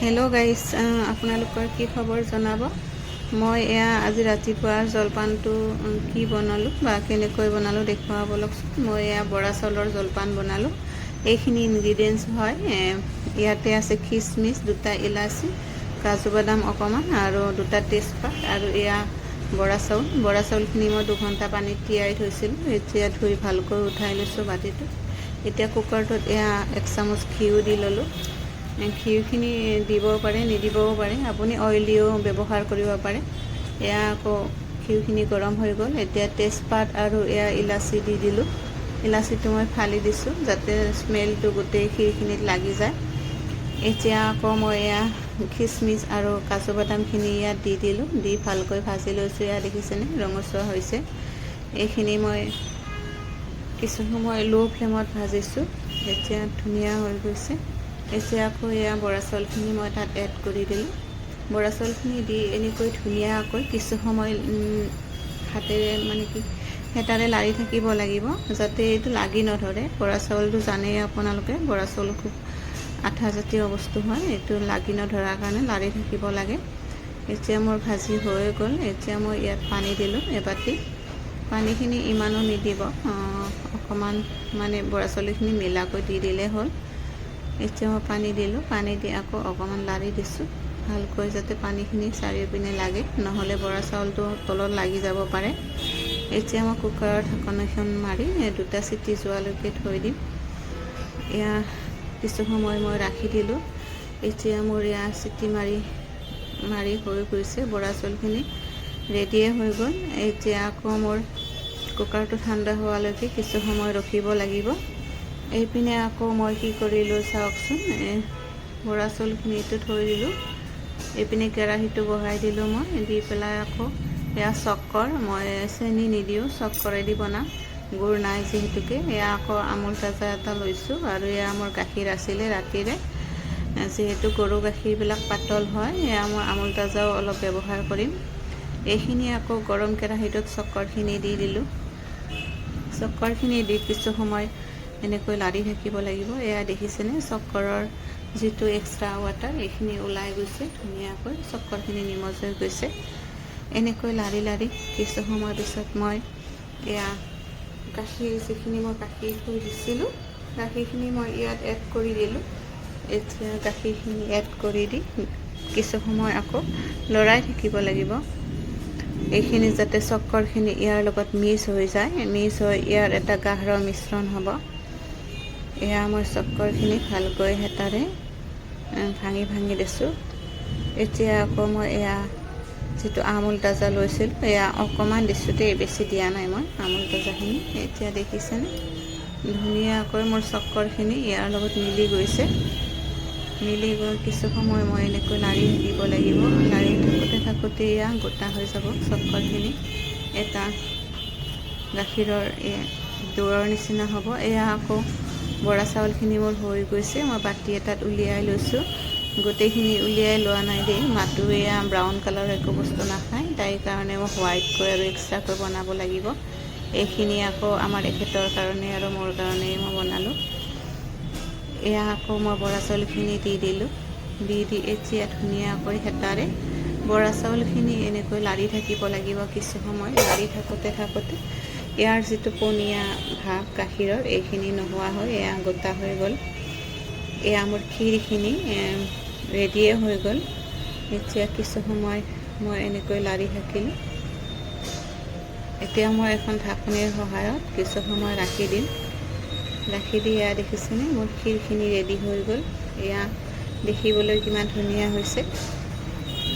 Hello' guys, আপোনালোকৰ কি খবৰ জনাব। মই আজি ৰাতিপুৱাৰ জলপানটো কি বনালোঁ বা কেনেকৈ বনালোঁ দেখুৱাবলকচোন। মই বৰা চাউলৰ জলপান বনালোঁ। এইখিনি ইনগ্ৰিডিয়েণ্টছ হয়, ইয়াতে আছে খিচমিচ, 2টা ইলাচি, কাজু বাদাম অকণমান আৰু 2টা তেজপাত আৰু বৰা চাউলখিনি মই 2 ঘণ্টা পানীত তিয়াই থৈছিলোঁ। এতিয়া ধুই ভালকৈ উঠাই লৈছোঁ বাতিটোত। এতিয়া কুকাৰটোত 1 চামুচ ঘিউ দি ল'লোঁ। ঘিউখিনি দিব পাৰে, নিদিবও পাৰে, আপুনি অইলিও ব্যৱহাৰ কৰিব পাৰে। আকৌ ঘিউখিনি গৰম হৈ গ'ল। এতিয়া তেজপাত আৰু ইলাচি দি দিলোঁ। ইলাচিটো মই ফালি দিছোঁ যাতে স্মেলটো গোটেই ঘিউখিনিত লাগি যায়। এতিয়া আকৌ মই খিচমিচ আৰু কাজু বাদামখিনি ইয়াত দি দিলোঁ। দি ভালকৈ ভাজি লৈছোঁ। দেখিছেনে ৰঙচুৱা হৈছে। এইখিনি মই কিছু সময় ল' ফ্লেমত ভাজিছোঁ। এতিয়া ধুনীয়া হৈ গৈছে। এতিয়া আকৌ বৰা চাউলখিনি মই তাত এড কৰি দিলোঁ। বৰা চাউলখিনি দি এনেকৈ ধুনীয়াকৈ কিছু সময় হাতেৰে হেতাৰে লাৰি থাকিব লাগিব যাতে এইটো লাগি নধৰে। বৰা চাউলটো জানেই আপোনালোকে, বৰা চাউল খুব আঠাজাতীয় বস্তু হয়। এইটো লাগি নধৰাৰ কাৰণে লাৰি থাকিব লাগে। এতিয়া মোৰ ভাজি হৈ গ'ল। এতিয়া মই ইয়াত পানী দিলোঁ এবাটি। পানীখিনি ইমানো নিদিব, অকণমান বৰা চাউলখিনি মিলাকৈ দি দিলেই হ'ল। এতিয়া মই পানী দিলোঁ। পানী দি আকৌ অকণমান লাৰি দিছোঁ ভালকৈ যাতে পানীখিনি চাৰিওপিনে লাগে, নহ'লে বৰা চাউলটো তলত লাগি যাব পাৰে। এতিয়া মই কুকাৰৰ ঢাকন এখন মাৰি 2টা চিটি যোৱালৈকে থৈ দিম। কিছু সময় মই ৰাখি দিলোঁ। এতিয়া মোৰ চিটি মাৰি হৈ গৈছে। বৰা চাউলখিনি ৰেডিয়ে হৈ গ'ল। এতিয়া আকৌ মোৰ কুকাৰটো ঠাণ্ডা হোৱালৈকে কিছু সময় ৰখিব লাগিব। এইপিনে আকৌ মই কি কৰিলোঁ চাওকচোন। বৰা চাউলখিনিটো থৈ দিলোঁ। এইপিনে কেৰাহীটো বহাই দিলোঁ মই। দি পেলাই আকৌ চক্কৰ, মই চেনি নিদিওঁ, চক্কৰেদি বনাম, গুড় নাই যিহেতুকে। আকৌ আমুল তাজা এটা লৈছোঁ আৰু মোৰ গাখীৰ আছিলে ৰাতিৰে। যিহেতু গৰু গাখীৰবিলাক পাতল হয়, মই আমুল তাজাও অলপ ব্যৱহাৰ কৰিম। এইখিনি আকৌ গৰম কেৰাহীটোত চক্কৰখিনি দি দিলোঁ। চক্কৰখিনি দি কিছু সময় এনেকৈ লাৰি থাকিব লাগিব। দেখিছেনে চক্কৰৰ যিটো এক্সট্ৰা ৱাটাৰ এইখিনি ওলাই গৈছে ধুনীয়াকৈ। চক্কৰখিনি নিমজ হৈ গৈছে। এনেকৈ লাৰি লাৰি কিছু সময় পিছত মই গাখীৰ, যিখিনি মই গাখীৰ থৈ দিছিলোঁ, গাখীৰখিনি মই ইয়াত এড কৰি দিলোঁ। এতিয়া গাখীৰখিনি এড কৰি দি কিছু সময় আকৌ লৰাই থাকিব লাগিব। এইখিনি যাতে চক্কৰখিনি ইয়াৰ লগত মিক্স হৈ যায়, মিক্স হৈ ইয়াৰ এটা গাঢ় মিশ্ৰণ হ'ব। মই চক্কৰখিনি ভালকৈ হেতাৰে ভাঙি ভাঙি দিছোঁ। এতিয়া আকৌ মই যিটো আমুল তাজা লৈছিলোঁ অকণমান দিছোঁ দেই, বেছি দিয়া নাই মই আমুল তাজাখিনি। এতিয়া দেখিছেনে ধুনীয়াকৈ মোৰ চক্কৰখিনি ইয়াৰ লগত মিলি গৈছে। মিলি গৈ কিছু সময় মই এনেকৈ লাৰি থাকিব লাগিব। লাৰি থাকোঁতে গোটা হৈ যাব চক্কৰখিনি। এটা গাখীৰৰ দৌৰৰ নিচিনা হ'ব। আকৌ বৰা চাউলখিনি মোৰ হৈ গৈছে। মই বাতি এটাত উলিয়াই লৈছোঁ। গোটেইখিনি উলিয়াই লোৱা নাই দেই, মাটো ব্ৰাউন কালাৰ একো বস্তু নাখায়, তাইৰ কাৰণে মই হোৱাইটকৈ আৰু এক্সট্ৰাকৈ বনাব লাগিব। এইখিনি আকৌ আমাৰ এখেতৰ কাৰণে আৰু মোৰ কাৰণেই মই বনালোঁ। আকৌ মই বৰা চাউলখিনি দি দিলোঁ। দি এতিয়া ধুনীয়াকৈ হেতাৰে বৰা চাউলখিনি এনেকৈ লাৰি থাকিব লাগিব কিছু সময়। লাৰি থাকোঁতে ইয়াৰ যিটো পনীয়া ভাৱ গাখীৰৰ, এইখিনি নোহোৱা হৈ গোটা হৈ গ'ল। মোৰ ক্ষীৰখিনি ৰেডিয়ে হৈ গ'ল। এতিয়া কিছু সময় মই এনেকৈ লাৰি থাকিলোঁ। এতিয়া মই এখন ঢাকনিৰ সহায়ত কিছু সময় ৰাখি দিম। ৰাখি দি দেখিছেনে মোৰ ক্ষীৰখিনি ৰেডি হৈ গ'ল। দেখিবলৈ কিমান ধুনীয়া হৈছে।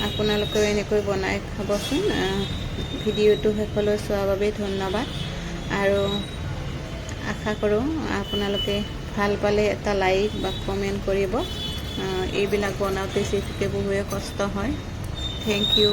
আপোনালোকেও এনেকৈ বনাই খাবচোন। ভিডিঅ'টো শেষলৈ চোৱাৰ বাবে ধন্যবাদ। আৰু আশা কৰোঁ আপোনালোকে ভাল পালে এটা লাইক বা কমেণ্ট কৰিব। এইবিলাক বনাওঁতে যিহেতুকে বহুৱে কষ্ট হয়। Thank U.